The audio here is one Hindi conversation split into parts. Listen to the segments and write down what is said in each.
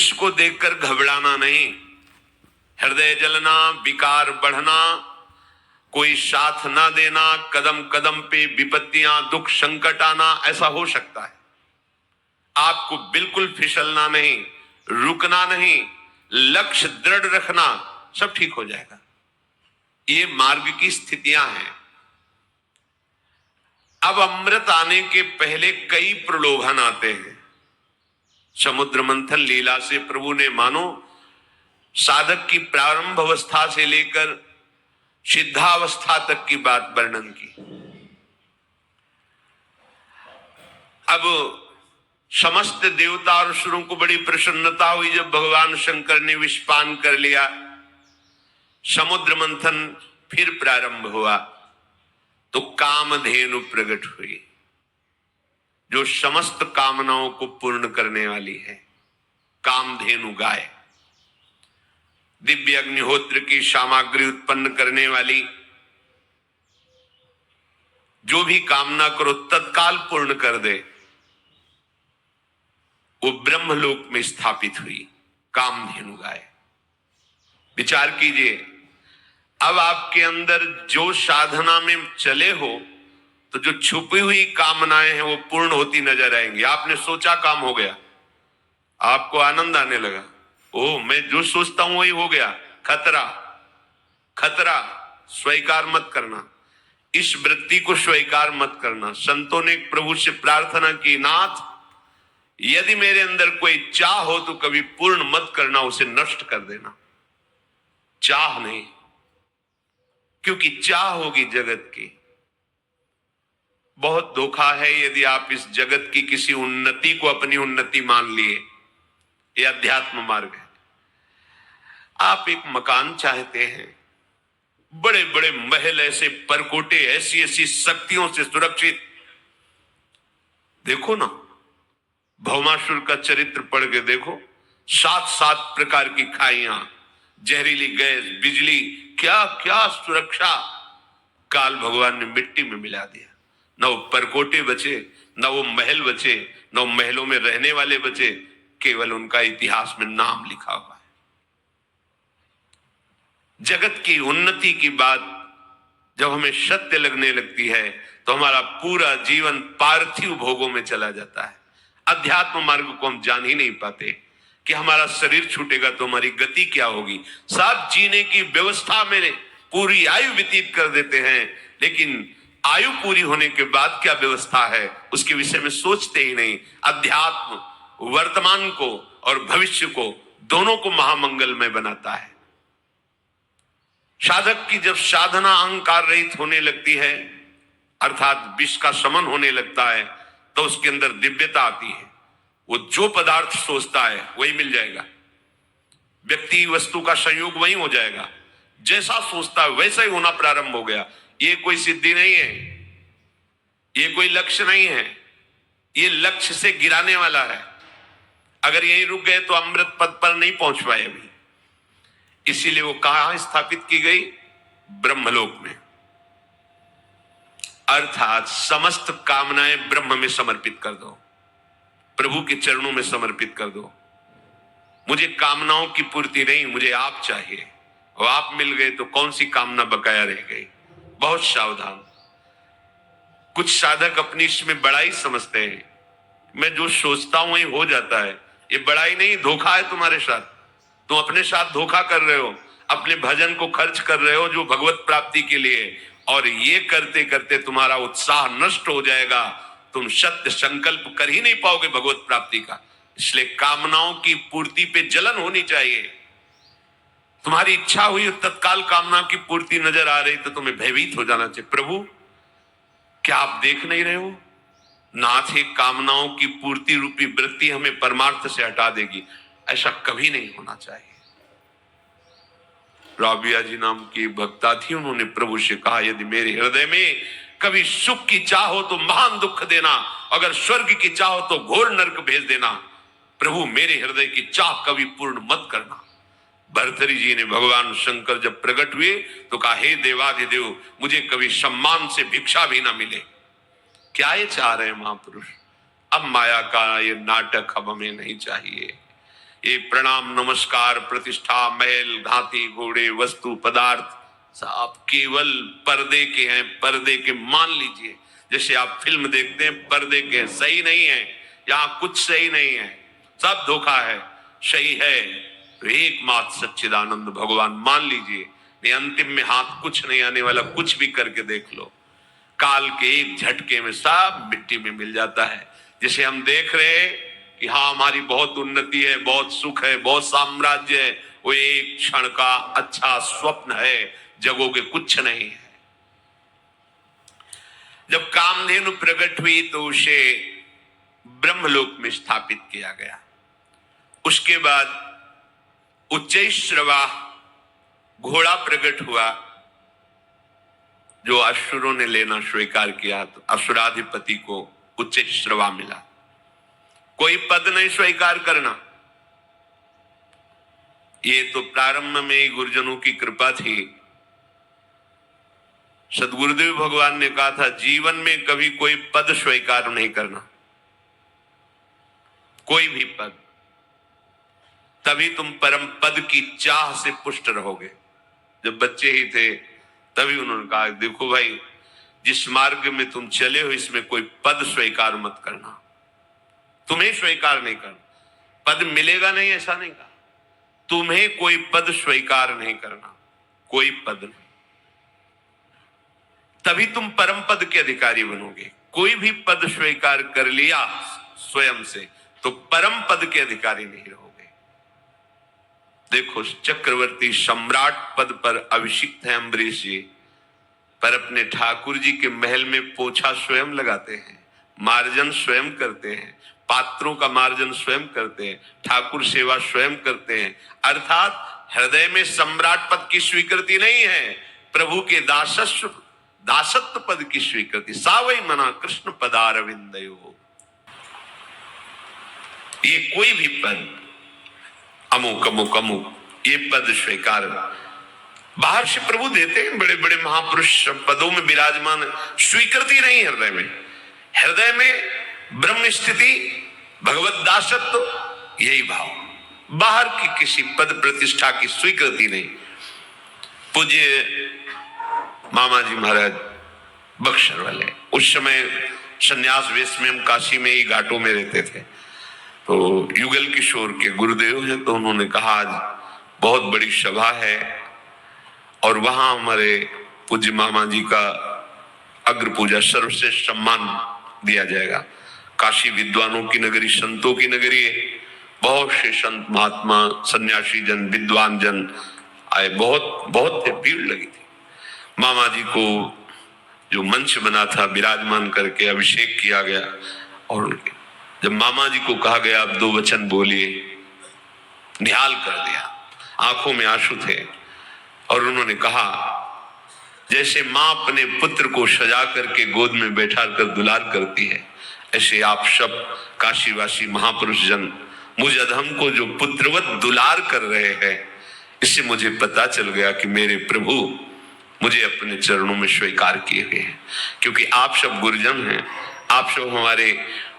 विष को देखकर घबराना नहीं, हृदय जलना, विकार बढ़ना, कोई साथ ना देना, कदम कदम पे विपत्तियां, दुख, संकट आना, ऐसा हो सकता है। आपको बिल्कुल फिसलना नहीं, रुकना नहीं, लक्ष्य दृढ़ रखना, सब ठीक हो जाएगा। ये मार्ग की स्थितियां हैं। अब अमृत आने के पहले कई प्रलोभन आते हैं। समुद्र मंथन लीला से प्रभु ने मानो साधक की प्रारंभ अवस्था से लेकर सिद्धावस्था तक की बात वर्णन की। अब समस्त देवता और असुरों को बड़ी प्रसन्नता हुई जब भगवान शंकर ने विषपान कर लिया। समुद्र मंथन फिर प्रारंभ हुआ तो कामधेनु प्रकट हुई, जो समस्त कामनाओं को पूर्ण करने वाली है। कामधेनु गाय, दिव्य अग्निहोत्र की सामग्री उत्पन्न करने वाली, जो भी कामना करो तत्काल पूर्ण कर दे, वो ब्रह्मलोक में स्थापित हुई कामधेनु गाय। विचार कीजिए, अब आपके अंदर जो साधना में चले हो तो जो छुपी हुई कामनाएं हैं वो पूर्ण होती नजर आएंगी। आपने सोचा काम हो गया, आपको आनंद आने लगा, ओ मैं जो सोचता हूं वही हो गया। खतरा, खतरा स्वीकार मत करना, इस वृत्ति को स्वीकार मत करना। संतों ने प्रभु से प्रार्थना की, नाथ यदि मेरे अंदर कोई चाह हो तो कभी पूर्ण मत करना, उसे नष्ट कर देना। चाह नहीं, क्योंकि चाह होगी जगत की। बहुत धोखा है यदि आप इस जगत की किसी उन्नति को अपनी उन्नति मान लिए। यह अध्यात्म मार्ग है। आप एक मकान चाहते हैं, बड़े बड़े महल, ऐसे परकोटे, ऐसी ऐसी शक्तियों से सुरक्षित। देखो ना, भौमासुर का चरित्र पढ़ के देखो, 7 प्रकार की खाइयां, जहरीली गैस, बिजली, क्या क्या सुरक्षा काल भगवान ने मिट्टी में मिला दिया। न वो परकोटे बचे, न वो महल बचे, न वो महलों में रहने वाले बचे, केवल उनका इतिहास में नाम लिखा हुआ है। जगत की उन्नति की बात जब हमें सत्य लगने लगती है तो हमारा पूरा जीवन पार्थिव भोगों में चला जाता है। अध्यात्म मार्ग को हम जान ही नहीं पाते कि हमारा शरीर छूटेगा तो हमारी गति क्या होगी। सब जीने की व्यवस्था में पूरी आयु व्यतीत कर देते हैं, लेकिन आयु पूरी होने के बाद क्या व्यवस्था है उसके विषय में सोचते ही नहीं। अध्यात्म वर्तमान को और भविष्य को, दोनों को महामंगलमय बनाता है। साधक की जब साधना अहंकार रहित होने लगती है, अर्थात विष का शमन होने लगता है, तो उसके अंदर दिव्यता आती है। वो जो पदार्थ सोचता है वही मिल जाएगा, व्यक्ति वस्तु का संयोग वही हो जाएगा। जैसा सोचता है वैसा ही होना प्रारंभ हो गया। ये कोई सिद्धि नहीं है, ये कोई लक्ष्य नहीं है, ये लक्ष्य से गिराने वाला है। अगर यहीं रुक गए तो अमृत पद पर नहीं पहुंच पाए अभी। इसीलिए वो कहां स्थापित की गई? ब्रह्मलोक में। अर्थात समस्त कामनाएं ब्रह्म में समर्पित कर दो, प्रभु के चरणों में समर्पित कर दो। मुझे कामनाओं की पूर्ति नहीं, मुझे आप चाहिए। और आप मिल गए तो कौन सी कामना बकाया रह गई। बहुत सावधान। कुछ साधक अपनी इसमें बड़ाई समझते हैं, मैं जो सोचता हूं वही हो जाता है। ये बड़ाई नहीं, धोखा है तुम्हारे साथ। तुम अपने साथ धोखा कर रहे हो, अपने भजन को खर्च कर रहे हो जो भगवत प्राप्ति के लिए, और ये करते करते तुम्हारा उत्साह नष्ट हो जाएगा। तुम सत्य संकल्प कर ही नहीं पाओगे भगवत प्राप्ति का। इसलिए कामनाओं की पूर्ति पे जलन होनी चाहिए। तुम्हारी इच्छा हुई तत्काल कामना की पूर्ति नजर आ रही तो तुम्हें भयभीत हो जाना चाहिए। प्रभु क्या आप देख नहीं रहे हो? नाथ, एक कामनाओं की पूर्ति रूपी वृत्ति हमें परमार्थ से हटा देगी। ऐसा कभी नहीं होना चाहिए। राबिया जी नाम की भक्ता थी, उन्होंने प्रभु से कहा, यदि मेरे हृदय में कभी सुख की चाह हो तो महान दुख देना, अगर स्वर्ग की चाह हो तो घोर नरक भेज देना। प्रभु मेरे हृदय की चाह कभी पूर्ण मत करना। भर्तरी जी ने भगवान शंकर जब प्रकट हुए तो कहा, हे देवाधिदेव, मुझे कभी सम्मान से भिक्षा भी ना मिले। क्या ये चाह रहे हैं महापुरुष? अब माया का ये नाटक अब हमें नहीं चाहिए। ये प्रणाम नमस्कार प्रतिष्ठा महल घाती घोड़े वस्तु पदार्थ सब केवल पर्दे के हैं, पर्दे के। मान लीजिए जैसे आप फिल्म देखते हैं, पर्दे के, सही नहीं है, यहाँ कुछ सही नहीं है, सब धोखा है। सही है तो एकमात्र सच्चिदानंद भगवान मान लीजिए, नहीं अंतिम में हाथ कुछ नहीं आने वाला, कुछ भी करके देख लो, काल के एक झटके में सब मिट्टी में मिल जाता है। जिसे हम देख रहे हैं कि हाँ हमारी बहुत उन्नति है, बहुत सुख है, बहुत साम्राज्य है, वो एक क्षण का अच्छा स्वप्न है, जगोगे कुछ नहीं है। जब कामधेनु प्रकट हुई तो उसे ब्रह्मलोक में स्थापित किया गया। उसके बाद उच्चैश्रवा घोड़ा प्रकट हुआ, जो असुरों ने लेना स्वीकार किया, तो असुराधिपति को उच्चैश्रवा मिला। कोई पद नहीं स्वीकार करना, ये तो प्रारंभ में ही गुरुजनों की कृपा थी। सदगुरुदेव भगवान ने कहा था जीवन में कभी कोई पद स्वीकार नहीं करना, कोई भी पद, तभी तुम परम पद की चाह से पुष्ट रहोगे। जब बच्चे ही थे तभी उन्होंने कहा देखो भाई, जिस मार्ग में तुम चले हो इसमें कोई पद स्वीकार मत करना, तुम्हें स्वीकार नहीं करना, पद मिलेगा नहीं ऐसा नहीं कहा, तुम्हें कोई पद स्वीकार नहीं करना, कोई पद नहीं, तभी तुम परम पद के अधिकारी बनोगे। कोई भी पद स्वीकार कर लिया स्वयं से तो परम पद के अधिकारी नहीं रहोगे। देखो चक्रवर्ती सम्राट पद पर अभिषिक्त है अम्बरीश जी, पर अपने ठाकुर जी के महल में पोछा स्वयं लगाते हैं, मार्जन स्वयं करते हैं, पात्रों का मार्जन स्वयं करते हैं, ठाकुर सेवा स्वयं करते हैं। अर्थात हृदय में सम्राट पद की स्वीकृति नहीं है, प्रभु के दासत्व पद की स्वीकृति। सावई मना कृष्ण पदारविंदयो, ये कोई भी पद अमुक अमुक अमुक ये पद स्वीकार बाहर से प्रभु देते हैं, बड़े बड़े महापुरुष पदों में विराजमान, स्वीकृति नहीं हृदय में। हृदय में ब्रह्म स्थिति, भगवत दासत्व, यही भाव, बाहर की किसी पद प्रतिष्ठा की स्वीकृति नहीं। पूज्य मामा जी महाराज बक्सर वाले, उस समय संन्यास वेश में हम काशी में ही घाटों में रहते थे, तो युगल किशोर के गुरुदेव हैं, तो उन्होंने कहा आज बहुत बड़ी सभा है और वहां हमारे पूज्य मामा जी का अग्र पूजा सर्वश्रेष्ठ सम्मान दिया जाएगा। काशी विद्वानों की नगरी, संतों की नगरी है, बहुत से संत महात्मा सन्यासी जन विद्वान जन आए, बहुत बहुत भीड़ लगी थी। मामा जी को जो मंच बना था विराजमान करके अभिषेक किया गया, और जब मामा जी को कहा गया आप दो वचन बोलिए, निहाल कर दिया, आंखों में आंसू थे, और उन्होंने कहा जैसे मां अपने पुत्र को सजा करके गोद में बैठा कर दुलार करती है, ऐसे आप सब काशीवासी महापुरुष जन मुझ अधम को जो पुत्रवत दुलार कर रहे हैं, इससे मुझे पता चल गया कि मेरे प्रभु मुझे अपने चरणों में स्वीकार किए हुए हैं। क्योंकि आप सब गुरुजन हैं, आप सब हमारे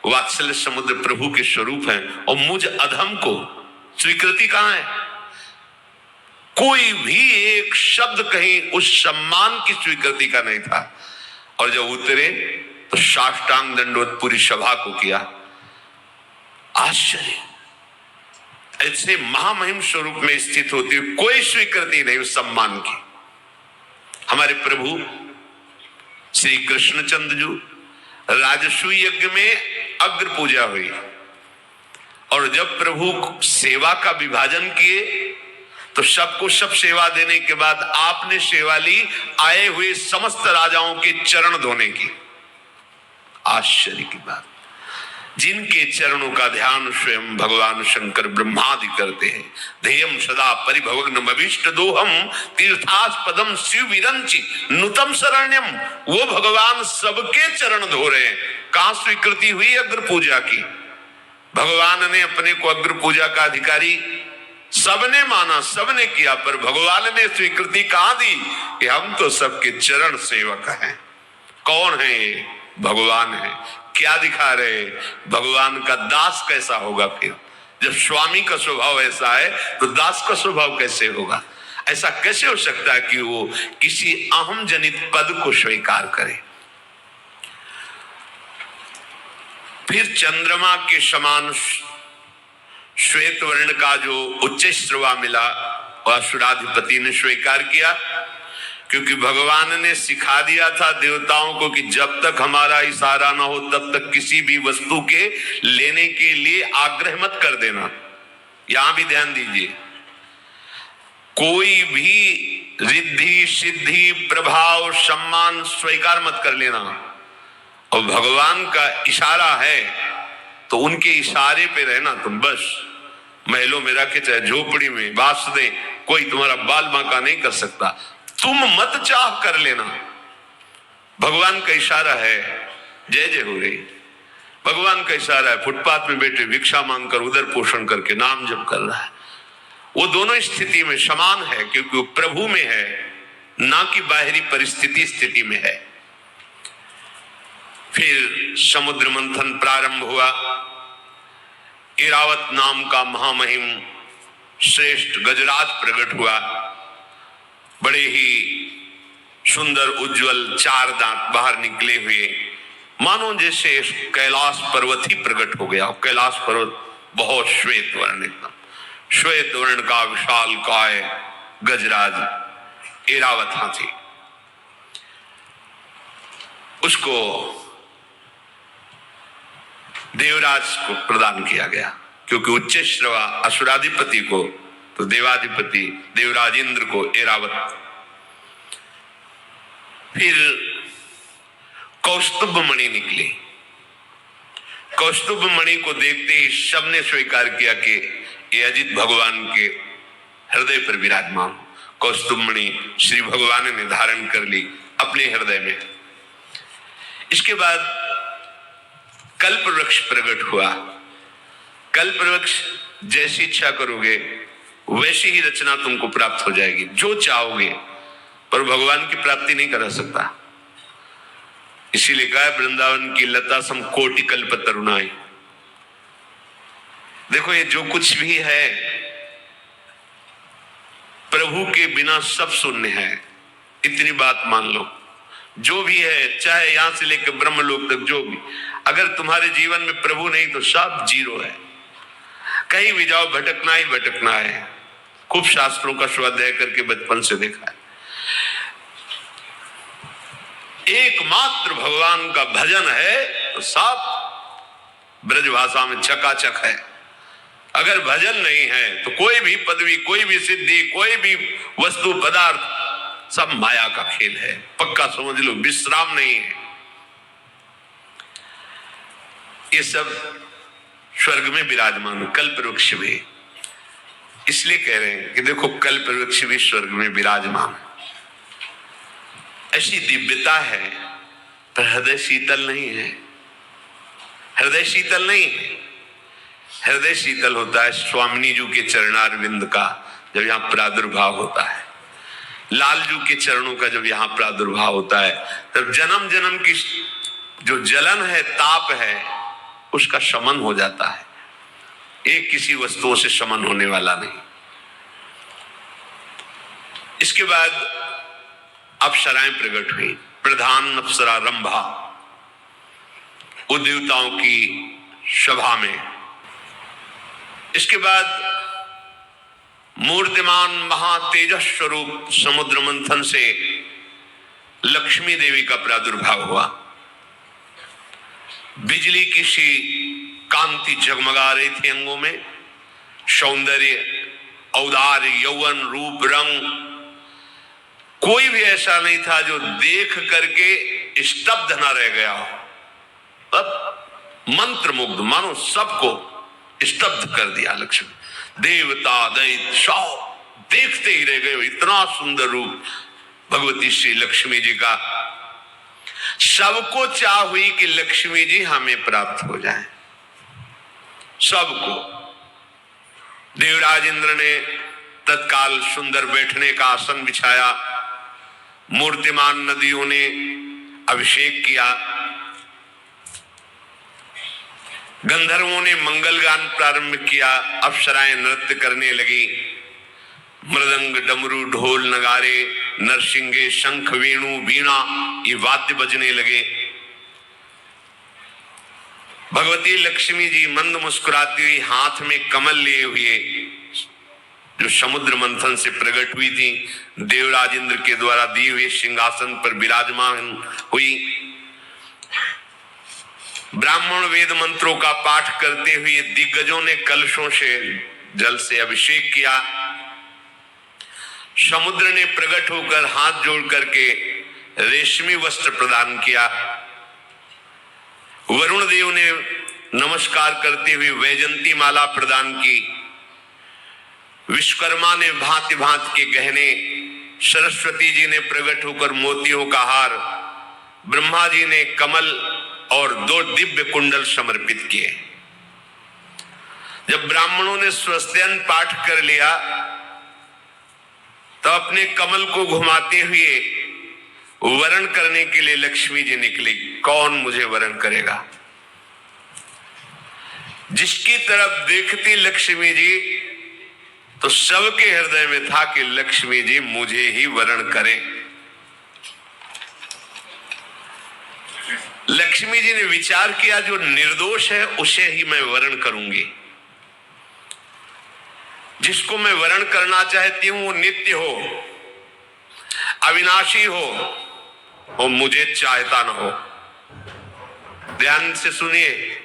वात्सल्य समुद्र प्रभु के स्वरूप हैं, और मुझ अधम को स्वीकृति कहां है? कोई भी एक शब्द कहीं उस सम्मान की स्वीकृति का नहीं था। और जब उतरे तो साष्टांग दंडवत पूरी सभा को किया। आश्चर्य, ऐसे महामहिम स्वरूप में स्थित होती हुई कोई स्वीकृति नहीं उस सम्मान की। हमारे प्रभु श्री कृष्णचंद्र जी राजसूय यज्ञ में अग्र पूजा हुई, और जब प्रभु सेवा का विभाजन किए तो सबको सब सेवा देने के बाद आपने सेवा ली आए हुए समस्त राजाओं के चरण धोने की। आश्चर्य की बात, जिनके चरणों का ध्यान स्वयं भगवान शंकर ब्रह्मादि करते हैं। ध्येयम सदा परिभवग्नम अभीष्ट दोहम तीर्थास्पदम शिव विरंचि नुतम शरण्यम, वो भगवान सबके चरण धो रहे हैं। कहां स्वीकृति हुई अग्र पूजा की? भगवान ने अपने को अग्र पूजा का अधिकारी सबने माना, सबने किया, पर भगवान ने स्वीकृति कहां दी कि हम तो सबके चरण सेवक हैं। कौन है ये? भगवान है। क्या दिखा रहे? भगवान का दास कैसा होगा? फिर जब स्वामी का स्वभाव ऐसा है तो दास का स्वभाव कैसे होगा? ऐसा कैसे हो सकता है कि वो किसी अहम जनित पद को स्वीकार करे? फिर चंद्रमा के समान श्वेत वर्ण का जो उच्च श्रवा मिला वह असुराधिपति ने स्वीकार किया, क्योंकि भगवान ने सिखा दिया था देवताओं को कि जब तक हमारा इशारा ना हो तब तक किसी भी वस्तु के लेने के लिए आग्रह मत कर देना। यहां भी ध्यान दीजिए, कोई भी रिद्धि सिद्धि प्रभाव सम्मान स्वीकार मत कर लेना। और भगवान का इशारा है तो उनके इशारे पे रहना तुम। बस महलों में रखे चाहे झोपड़ी में बास दे, कोई तुम्हारा बाल बांका नहीं कर सकता। तुम मत चाह कर लेना, भगवान का इशारा है, जय जय हो रही। भगवान का इशारा है, फुटपाथ में बैठे भिक्षा मांगकर उदर पोषण करके नाम जप कर रहा है। वो दोनों स्थिति में समान है, क्योंकि वो प्रभु में है, ना कि बाहरी परिस्थिति स्थिति में है। फिर समुद्र मंथन प्रारंभ हुआ। इरावत नाम का महामहिम श्रेष्ठ गजराज प्रकट हुआ। बड़े ही सुंदर उज्जवल 4 दांत बाहर निकले हुए, मानो जैसे कैलाश पर्वत ही प्रकट हो गया। कैलाश पर्वत बहुत श्वेत वर्ण, एकदम श्वेत वर्ण का विशाल काय गजराज इरावत हाथी। उसको देवराज को प्रदान किया गया, क्योंकि उच्च श्रवा असुराधिपति को तो देवाधिपति देवराज इंद्र को एरावत। फिर कौस्तुभ मणि निकली। कौस्तुभ मणि को देखते ही सबने स्वीकार किया कि ये अजित भगवान के हृदय पर विराजमान। कौस्तुभ मणि श्री भगवान ने धारण कर ली अपने हृदय में। इसके बाद कल्प वृक्ष प्रकट हुआ। कल्प वृक्ष जैसी इच्छा करोगे वैसी ही रचना तुमको प्राप्त हो जाएगी, जो चाहोगे, पर भगवान की प्राप्ति नहीं करा सकता। इसीलिए कहा वृंदावन की लता सम कोटि कल्प तरुणाई। देखो ये जो कुछ भी है प्रभु के बिना सब शून्य है, इतनी बात मान लो। जो भी है, चाहे यहां से लेकर ब्रह्मलोक तक जो भी, अगर तुम्हारे जीवन में प्रभु नहीं तो सब जीरो है। कहीं भी जाओ भटकना ही भटकना है। खूब शास्त्रों का स्वाध्याय करके बचपन से देखा है। एकमात्र भगवान का भजन है तो सब ब्रज भाषा में चकाचक है। अगर भजन नहीं है तो कोई भी पदवी, कोई भी सिद्धि, कोई भी वस्तु पदार्थ सब माया का खेल है। पक्का समझ लो, विश्राम नहीं है। ये सब स्वर्ग में विराजमान। कल्प वृक्ष भी इसलिए कह रहे हैं कि देखो कल्प वृक्ष भी स्वर्ग में विराजमान। ऐसी दिव्यता है, पर हृदय शीतल नहीं है। हृदय शीतल नहीं है। हृदय शीतल होता है स्वामिनी जी के चरणारविंद का जब यहाँ प्रादुर्भाव होता है, लालजू के चरणों का जब यहाँ प्रादुर्भाव होता है, तब जन्म जन्म की जो जलन है, ताप है, उसका शमन हो जाता है। एक किसी वस्तुओं से शमन होने वाला नहीं। इसके बाद अप्सराएं प्रकट हुई। प्रधान अप्सरा रंभा, देवताओं की सभा में। इसके बाद मूर्तिमान महातेजस स्वरूप समुद्र मंथन से लक्ष्मी देवी का प्रादुर्भाव हुआ। बिजली की सी कांति जगमगा रही थी अंगों में। सौंदर्य, औदार्य, यौवन, रूप, रंग, कोई भी ऐसा नहीं था जो देख करके स्तब्ध न रह गया हो। अब मंत्र मुग्ध, मानो सबको स्तब्ध कर दिया लक्ष्मी। देवता दैत्य सब देखते ही रह गए। इतना सुंदर रूप भगवती श्री लक्ष्मी जी का। सबको चाह हुई कि लक्ष्मी जी हमें प्राप्त हो जाए, सबको। देवराज इंद्र ने तत्काल सुंदर बैठने का आसन बिछाया। मूर्तिमान नदियों ने अभिषेक किया। गंधर्वों ने मंगल गान प्रारंभ किया, अप्सराएं नृत्य करने लगी, मृदंग, डमरू, ढोल, नगारे, नरसिंगे, शंख, वेणु, वीणा ये वाद्य बजने लगे। भगवती लक्ष्मी जी मंद मुस्कुराती हुई हाथ में कमल लिए हुए, जो समुद्र मंथन से प्रकट हुई थी, देवराज इंद्र के द्वारा दिए हुए सिंहासन पर विराजमान हुई। ब्राह्मण वेद मंत्रों का पाठ करते हुए दिग्गजों ने कलशों से जल से अभिषेक किया। समुद्र ने प्रकट होकर हाथ जोड़ करके रेशमी वस्त्र प्रदान किया। वरुण देव ने नमस्कार करते हुए वैजंती माला प्रदान की। विश्वकर्मा ने भांति भांति के गहने, सरस्वती जी ने प्रकट होकर मोतियों का हार, ब्रह्मा जी ने कमल और 2 दिव्य कुंडल समर्पित किए। जब ब्राह्मणों ने स्वस्त्यन पाठ कर लिया तो अपने कमल को घुमाते हुए वरण करने के लिए लक्ष्मी जी निकली। कौन मुझे वरण करेगा? जिसकी तरफ देखती लक्ष्मी जी तो सबके हृदय में था कि लक्ष्मी जी मुझे ही वरण करें। लक्ष्मी जी ने विचार किया, जो निर्दोष है उसे ही मैं वरण करूंगी। जिसको मैं वरण करना चाहती हूं वो नित्य हो, अविनाशी हो और मुझे चाहता न हो। ध्यान से सुनिए,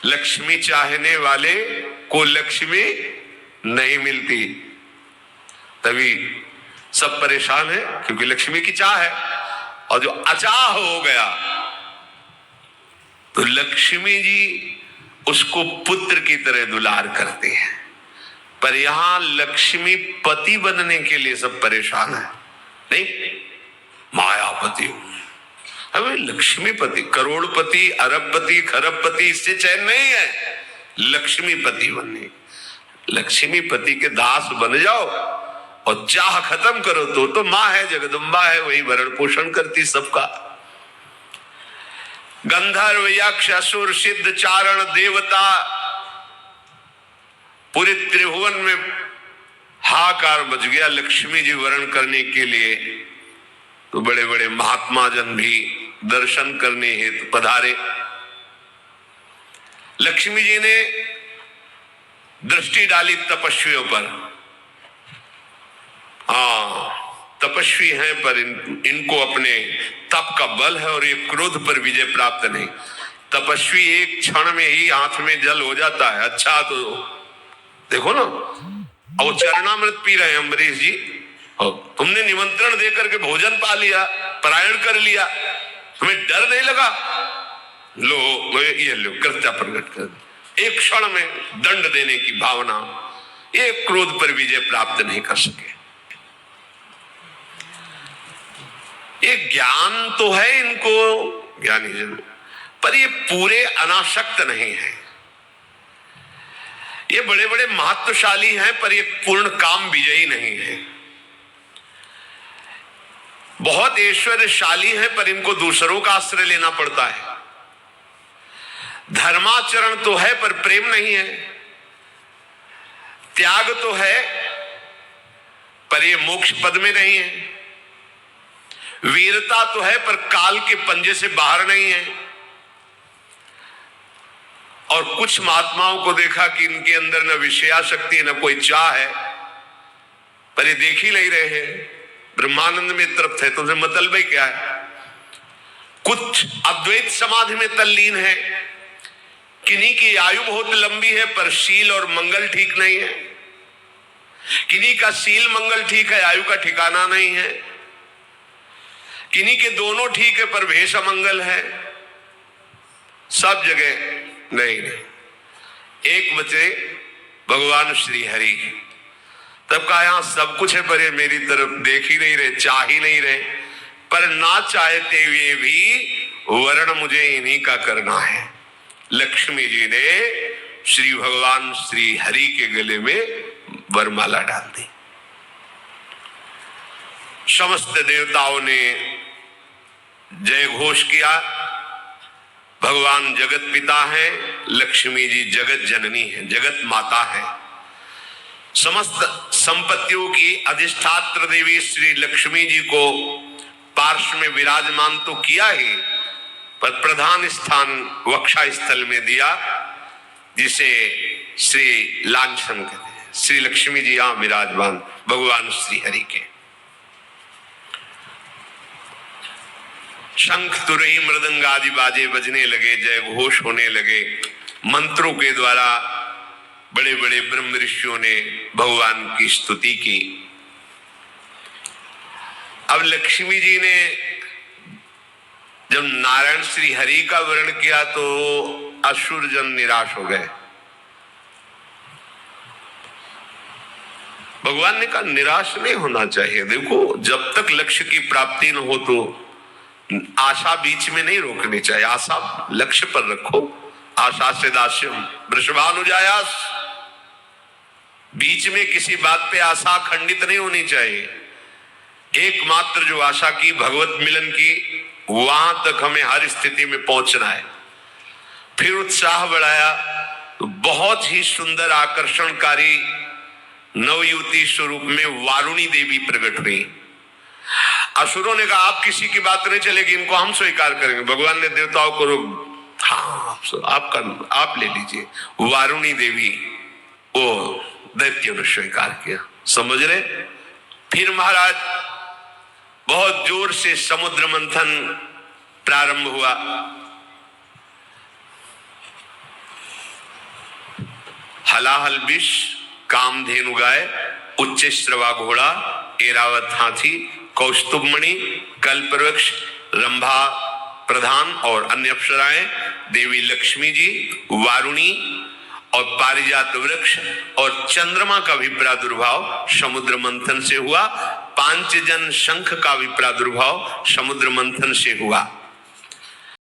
लक्ष्मी चाहने वाले को लक्ष्मी नहीं मिलती, तभी सब परेशान है, क्योंकि लक्ष्मी की चाह है। और जो अचाह हो गया तो लक्ष्मी जी उसको पुत्र की तरह दुलार करते हैं। पर यहां लक्ष्मी पति बनने के लिए सब परेशान है। नहीं, मायापति हूं, अबे लक्ष्मीपति, करोड़पति, अरबपति, खरबपति, इससे चैन नहीं है। लक्ष्मीपति बनने, लक्ष्मीपति के दास बन जाओ और चाह खत्म करो तो मां है, जगदम्बा है, वही भरण पोषण करती सबका। गंधर्व, यक्ष, असुर, सिद्ध, चारण, देवता, पूरे त्रिभुवन में हाहाकार मच गया लक्ष्मी जी वरण करने के लिए। तो बड़े बड़े महात्मा जन भी दर्शन करने हेतु पधारे। लक्ष्मी जी ने दृष्टि डाली तपस्वियों पर। तपस्वी हैं पर इनको अपने तप का बल है और ये क्रोध पर विजय प्राप्त नहीं। तपस्वी एक क्षण में ही हाथ में जल हो जाता है। अच्छा, तो देखो ना, और चरणामृत पी रहे हैं अम्बरीश जी, और तुमने निमंत्रण देकर के भोजन पा लिया, परायण कर लिया, तुम्हें डर नहीं लगा? लो ये लो, कृत्या प्रकट कर। एक क्षण में दंड देने की भावना, ये क्रोध पर विजय प्राप्त नहीं कर सके। ये ज्ञान तो है इनको, ज्ञानी जन, पर ये पूरे अनासक्त नहीं है। ये बड़े बड़े महत्वशाली हैं पर ये पूर्ण काम विजयी नहीं है। बहुत ऐश्वर्यशाली हैं पर इनको दूसरों का आश्रय लेना पड़ता है। धर्माचरण तो है पर प्रेम नहीं है। त्याग तो है पर ये मोक्ष पद में नहीं है। वीरता तो है पर काल के पंजे से बाहर नहीं है। और कुछ महात्माओं को देखा कि इनके अंदर न विषयाशक्ति है न कोई चाह है, पर ये देख ही नहीं रहे हैं। ब्रह्मानंद में तृप्त है, तुमसे मतलब ही क्या है? कुछ अद्वैत समाधि में तल्लीन है, किन्हीं की आयु बहुत लंबी है पर शील और मंगल ठीक नहीं है। किन्हीं का शील मंगल ठीक है, आयु का ठिकाना नहीं है। किन्हीं के दोनों ठीक है पर भेष अमंगल है। सब जगह नहीं। एक बचे भगवान श्री हरि। तब कहा यहां सब कुछ है पर ये मेरी तरफ देख ही नहीं रहे, चाह ही नहीं रहे। पर ना चाहते हुए भी वर्ण मुझे इन्हीं का करना है। लक्ष्मी जी ने श्री भगवान श्री हरि के गले में वरमाला डाल दी। समस्त देवताओं ने जय घोष किया। भगवान जगत पिता है, लक्ष्मी जी जगत जननी है, जगत माता है। समस्त संपत्तियों की अधिष्ठात्र देवी श्री लक्ष्मी जी को पार्श्व में विराजमान तो किया ही, पर प्रधान स्थान वक्षा स्थल में दिया, जिसे श्री लांछन कहते हैं। श्री लक्ष्मी जी यहां विराजमान भगवान श्री हरि के। शंख तुरही मृदंग आदि बाजे बजने लगे, जय घोष होने लगे। मंत्रों के द्वारा बड़े बड़े ब्रह्म ऋषियों ने भगवान की स्तुति की। अब लक्ष्मी जी ने जब नारायण श्री हरि का वर्ण किया तो असुर जन निराश हो गए। भगवान ने कहा निराश नहीं होना चाहिए। देखो, जब तक लक्ष्य की प्राप्ति न हो तो आशा बीच में नहीं रोकनी चाहिए। आशा लक्ष्य पर रखो। आशा से दास्यम वृषभानुजायास। बीच में किसी बात पे आशा खंडित नहीं होनी चाहिए। एकमात्र जो आशा की भगवत मिलन की, वहां तक हमें हर स्थिति में पहुंचना है। फिर उत्साह बढ़ाया तो बहुत ही सुंदर आकर्षणकारी नवयुवती स्वरूप में वारुणी देवी प्रकट हुई। असुरों ने कहा आप किसी की बात नहीं चलेगी, इनको हम स्वीकार करेंगे। भगवान ने देवताओं को आप ले लीजिए। वारुणी देवी वो दैत्यों ने स्वीकार किया। समझ रहे? फिर महाराज बहुत जोर से समुद्र मंथन प्रारंभ हुआ। हलाहल विष, कामधेनु गाय, उच्च श्रवा घोड़ा, एरावत हाथी, कौस्तुभमणि, कल्पवृक्ष, रंभा प्रधान और अन्य अप्सराएं, देवी लक्ष्मी जी, वारुणी और पारिजात वृक्ष और चंद्रमा का भी प्रादुर्भाव समुद्र मंथन से हुआ। पांचजन शंख का भी प्रादुर्भाव समुद्र मंथन से हुआ।